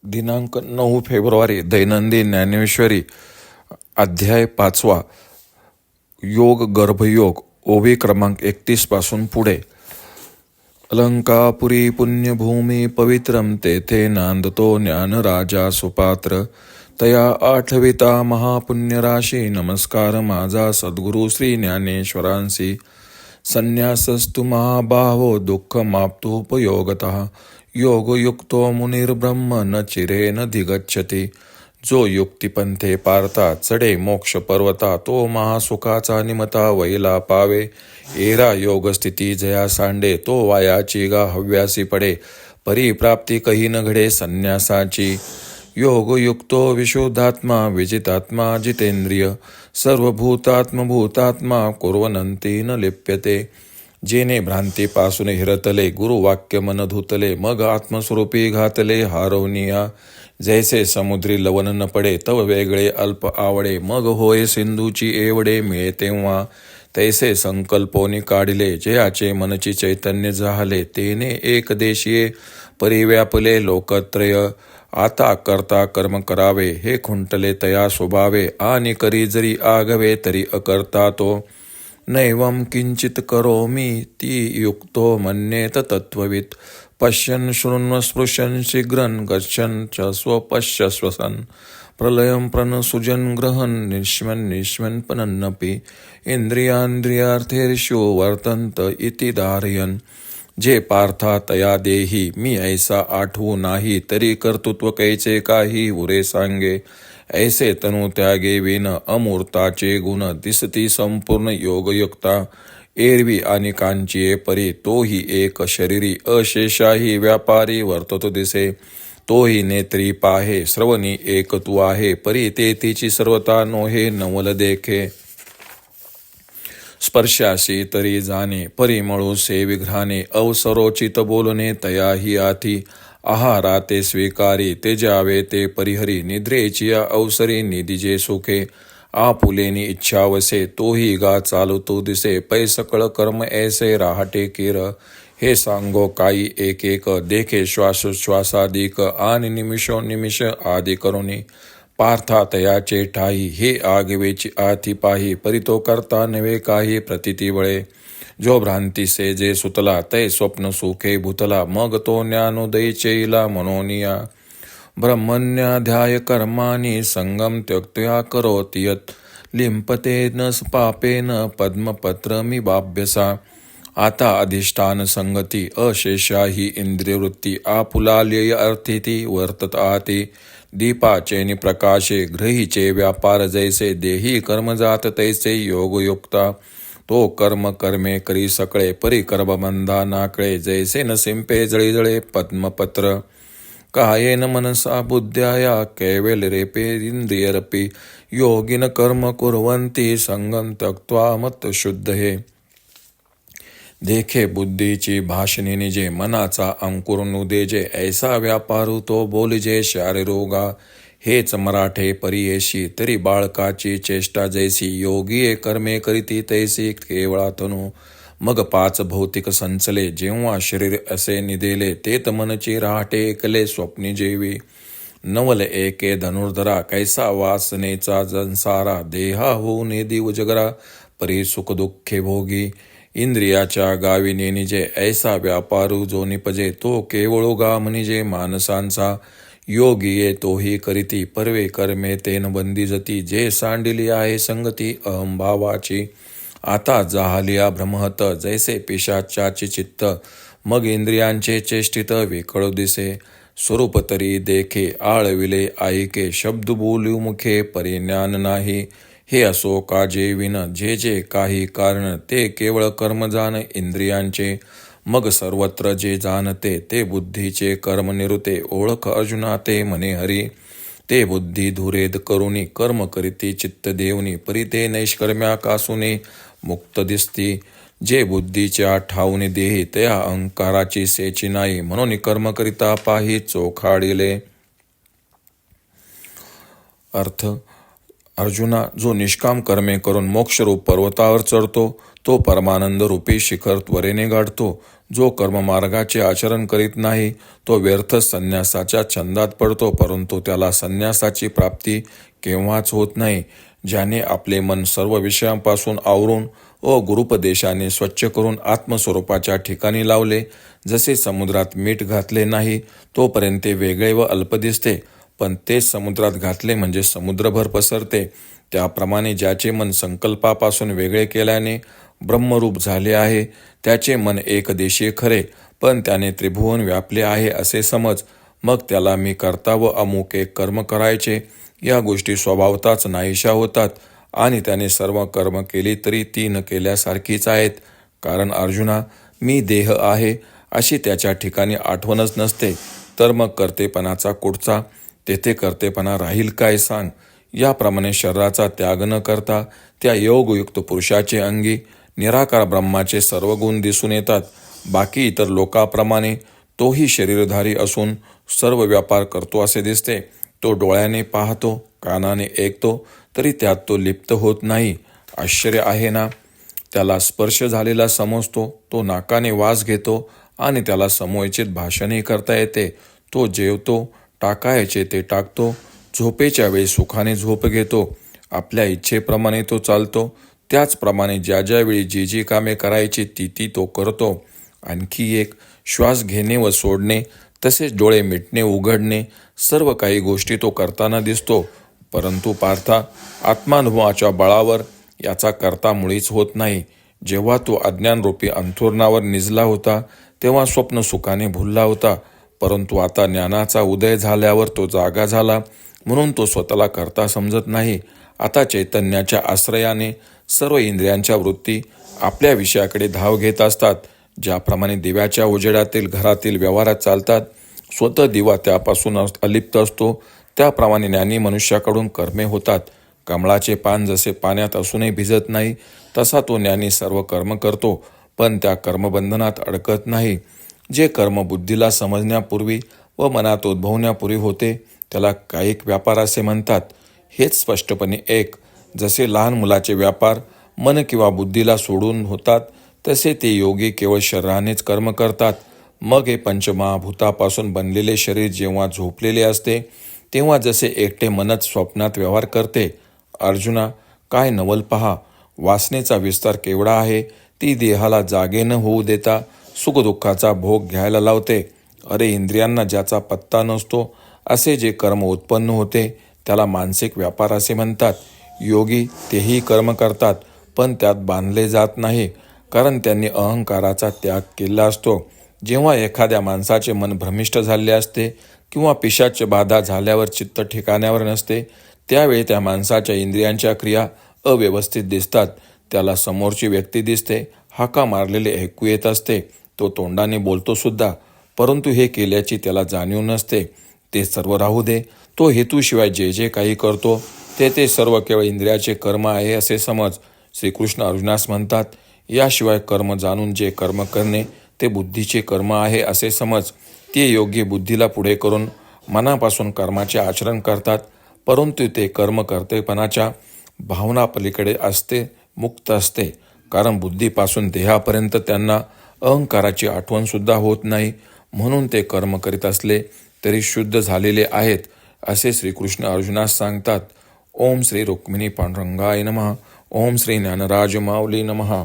दिनांक 9 फेब्रुवारी दैनंदिन ज्ञानेश्वरी अध्याय 5 योग गर्भयोग ओवी क्रमांक 31 पासून पुढे. अलंकापुरी पुण्यभूमी पवित्रम तेथे नांदतो ज्ञानराजा सुपात्र. तया आठविता महापुण्यराशी नमस्कार माझा सद्गुरु श्री ज्ञानेश्वरांसी. संन्यासस्तु महाबाहो दुःखमाप्तोपयोगतः. योगयुक्तो मुनिर्ब्रह्म न चिरेन धिगच्छति. जो युक्तिपंथे पार्था चढे मोक्ष पर्वता तो महासुखाचा निमता वैला पावे. एरा योगस्थिती जया सांडे तो वायाची गा हव्यासी पडे. परिप्राप्ती कही न घडे संन्यासाची. योगयुक्तो विशुद्धात्मा विजितात्मा जितेंद्रिय. सर्वभूतात्मभूतात्मा कुर्वनंती न लिप्यते. जेने भ्रांतीपासून हिरतले गुरुवाक्य मन धुतले मग आत्मस्वरूपी घातले हारवनिया. जैसे समुद्री लवण न पडे तव वेगळे अल्प आवडे मग होय सिंधूची एवढे मिळे तेव्हा. तैसे संकल्पोनी काढिले जयाचे मनची चैतन्य जाहले तेने एक देशीये परिव्यापले लोकत्रय. आता करता कर्म करावे हे खुंटले तया स्वभावे आणि करी जरी आगवे तरी अकर्ता तो. नैवं किंचित करोमि ती युक्तो मन्येत तत्त्ववित्. पश्यन् शृण्वन् स्पृशन् शीघ्रन् गच्छन् च स्वपश्य श्वसन्. प्रलयं प्रणसृजन् ग्रहन् निश्वन् पनन्नपि. इंद्रियार्थेषु वर्तन्त इति धारयन्. जे पार्था तया देही मी ऐसा आठवू नाही तरी कर्तृत्व कैचे काही उरे सांगे. ऐसे तनु त्यागे विन अमूर्ताचे गुण दिसती संपूर्ण योगयुक्ता. एरवी आणि कांचिये परी तोही एक शरीरी अशेषाही व्यापारी वर्ततो दिसे. तोही नेत्री पाहे श्रवणी एक तू आहे परी ते तिची सर्वता नोहे नवल देखे. स्पर्शाशी तरी जाणे परिमळू से विघ्राने अवसरोचित बोलणे तयाही आती. आहारा ते स्वीकारी ते जावे ते परिहरी निद्रेची अवसरी निदिजे सुखे. आपुलेनी इच्छावसे तोही गा चालतो दिसे पैसकळ कर्म ऐसे राहटे किर. हे सांगो काही एक एक देखे श्वासोच्छ्वासादिक आणि निमिषोनिमिष आदी करुणी. पार्था तयाचे ठाई हे आगवेची आती पाही परितो करता नव्हे काही प्रतिती वळे. जो भ्रांती से जे सुतला तै स्वप्न सुखे भूतला मग तो ज्ञानोदय चैला मनोनिया. ब्रह्मण्याध्याय कर्माणी संगम त्यक्त्या करोति यत्. लिंपते न पापेन पद्मपत्रमि बाभ्यसा. आता अधिष्ठान संगती अशेषा ही इंद्रियवृत्ती आपुलाल्य अर्थिती वर्तत आती. दीपाचे प्रकाशे ग्रहीचे व्यापार जैसे देही कर्मजात तैसे योगयुक्ता. तो कर्म कर्मे करी सकळे परी कर्मबंधा नाकळे जैसे न सिंपे जळी पद्मपत्र. कायेन मनसा बुद्ध्या कैवल्यरेपे इंद्रियरपि. योगिन कर्म कुर्वन्ति संगम त्यक्त्वा मत शुद्ध हे. देखे बुद्धीची भाषणी निजे मनाचा अंकुर नुदेजे. ऐसा व्यापारू तो बोलिजे शारीरोगा. हेच मराठे परियेशी तरी बाळकाची चेष्टा जैसी. योगिये कर्मे करीती तैसी केवळातनु. मग 5 भौतिक संचले जेव्हा शरीर असे निदेले तेत मनची राहटे एकले स्वप्नी जेवी. नवल एके धनुर्धरा कैसा वासनेचा जंसारा. देहा होऊ नेदी उजगरा परी सुख दुःखे भोगी. इंद्रियाच्या गावी नेनिजे ऐसा व्यापारू जो निपजे तो केवळो गा म्हणिजे मानसांचा. योगी ये तोही करीती परवे कर्मे तेन बंदिजती. जे सांडिली आहे संगती अहंभावाची. आता जाहलिया भ्रमहत जैसे पिशाचाचे चित्त. मग इंद्रियांचे चेष्टित विकळ दिसे. स्वरूप तरी देखे आळविले ऐके शब्द बोलू मुखे परिज्ञान नाही. हे असो का जे विन जे जे काही कारण ते केवळ कर्म जाण इंद्रियांचे. मग सर्वत्र जे जाणते ते बुद्धीचे कर्म निरुते. ओळख अर्जुना ते म्हणे हरी. ते बुद्धी धुरेद करुणी कर्म करीती चित्त देवनी परी ते नैष्कर्म्या कासुने मुक्त दिसती. जे बुद्धीच्या ठाऊने देही त्या अहंकाराची सेची नाही म्हणून कर्म करिता पाही चोखाडिले. अर्थ अर्जुना, जो निष्काम कर्मे करून मोक्षरूप पर्वतावर चढतो तो परमानंद रूपी शिखर त्वरेने गाठतो. जो कर्ममार्गाचे आचरण करीत नाही तो व्यर्थ संन्यासाच्या छंदात पडतो, परंतु त्याला संन्यासाची प्राप्ती केव्हाच होत नाही. ज्याने आपले मन सर्व विषयांपासून आवरून व गुरुपदेशाने स्वच्छ करून आत्मस्वरूपाच्या ठिकाणी लावले, जसे समुद्रात मीठ घातले नाही तोपर्यंत ते वेगळे व अल्प दिसते, पण तेच समुद्रात घातले म्हणजे समुद्रभर पसरते. त्याप्रमाणे ज्याचे मन संकल्पापासून वेगळे केल्याने ब्रह्मरूप झाले आहे त्याचे मन एकदेशीय खरे, पण त्याने त्रिभुवन व्यापले आहे असे समज. मग त्याला मी करता व अमुक एक कर्म करायचे या गोष्टी स्वभावताच नाहीशा होतात आणि त्याने सर्व कर्म केली तरी ती न केल्यासारखीच आहेत. कारण अर्जुना, मी देह आहे अशी त्याच्या ठिकाणी आठवणच नसते, तर मग कर्तेपणाचा कुठचा? तेथे कर्तेपणा राहील काय सांग. याप्रमाणे शरीराचा त्याग न करता त्या योगयुक्त पुरुषाचे अंगी निराकार ब्रह्माचे सर्व गुण दिसून येतात. बाकी इतर लोकाप्रमाणे तोही शरीरधारी असून सर्व व्यापार करतो असे दिसते. तो डोळ्याने पाहतो, कानाने ऐकतो, तरी त्यात तो लिप्त होत नाही. आश्चर्य आहे ना. त्याला स्पर्श झालेला समजतो, तो नाकाने वास घेतो आणि त्याला समोचित भाषणही करता येते. तो जेवतो, टाकायचे ते टाकतो, झोपेच्या वेळी सुखाने झोप घेतो. आपल्या इच्छेप्रमाणे तो चालतो, त्याचप्रमाणे ज्या ज्यावेळी जी जी कामे करायची ती ती तो करतो. आणखी एक, श्वास घेणे व सोडणे, तसेच डोळे मिटणे उघडणे, सर्व काही गोष्टी तो करताना दिसतो. परंतु पार्था, आत्मानुभवाच्या बळावर याचा करता मुळीच होत नाही. जेव्हा तो अज्ञानरूपी अंथुरणावर निजला होता तेव्हा स्वप्न सुखाने भुलला होता, परंतु आता ज्ञानाचा उदय झाल्यावर तो जागा झाला, म्हणून तो स्वतःला करता समजत नाही. आता चैतन्याच्या आश्रयाने सर्व इंद्रियांच्या वृत्ती आपल्या विषयाकडे धाव घेत असतात. ज्याप्रमाणे दिव्याच्या उजेडातील घरातील व्यवहारात चालतात, स्वतः दिवा त्यापासून अलिप्त असतो, त्याप्रमाणे ज्ञानी मनुष्याकडून कर्मे होतात. कमळाचे पान जसे पाण्यात असूनही भिजत नाही, तसा तो ज्ञानी सर्व कर्म करतो, पण त्या कर्मबंधनात अडकत नाही. जे कर्म बुद्धीला समजण्यापूर्वी व मनात उद्भवण्यापूर्वी होते त्याला कायिक व्यापार असे म्हणतात. हेच स्पष्टपणे एक. जसे लहान मुलाचे व्यापार मन किंवा बुद्धीला सोडून होतात, तसे ते योगी केवळ शरीरानेच कर्म करतात. मग हे पंचमहाभूतापासून बनलेले शरीर जेव्हा झोपलेले असते तेव्हा जसे एकटे मनच स्वप्नात व्यवहार करते. अर्जुना, काय नवल पहा. वासनेचा विस्तार केवढा आहे. ती देहाला जागे न होऊ देता सुखदुःखाचा भोग घ्यायला लावते. अरे, इंद्रियांना ज्याचा पत्ता नसतो असे जे कर्म उत्पन्न होते त्याला मानसिक व्यापार असे म्हणतात. योगी तेही कर्म करतात, पण त्यात बांधले जात नाही, कारण त्यांनी अहंकाराचा त्याग केला असतो. जेव्हा एखाद्या माणसाचे मन भ्रमिष्ट झाले असते किंवा पिशाच बाधा झाल्यावर चित्त ठिकाण्यावर नसते, त्यावेळी त्या माणसाच्या इंद्रियांच्या क्रिया अव्यवस्थित दिसतात. त्याला समोरची व्यक्ती दिसते, हाका मारलेले ऐकू येत असते, तो तोंडाने बोलतो सुद्धा, परंतु हे केल्याची त्याला जाणीव नसते. ते सर्व राहू दे. तो हेतूशिवाय जे जे काही करतो ते सर्व केवळ इंद्रियाचे कर्म आहे असे समज. श्रीकृष्ण अर्जुनास म्हणतात, याशिवाय कर्म जाणून जे कर्म करणे ते बुद्धीचे कर्म आहे असे समज. ते योग्य बुद्धीला पुढे करून मनापासून कर्माचे आचरण करतात, परंतु ते कर्म कर्तेपणाच्या भावनापलीकडे असते, मुक्त असते. कारण बुद्धीपासून देहापर्यंत त्यांना अहंकाराची आठवणसुद्धा होत नाही, म्हणून ते कर्म करीत असले तरी शुद्ध झालेले आहेत असे श्रीकृष्ण अर्जुनास सांगतात. ओम श्री रुक्मिणी पांडुरंगाय नमः. ओम श्री ज्ञानराज माऊली नमः.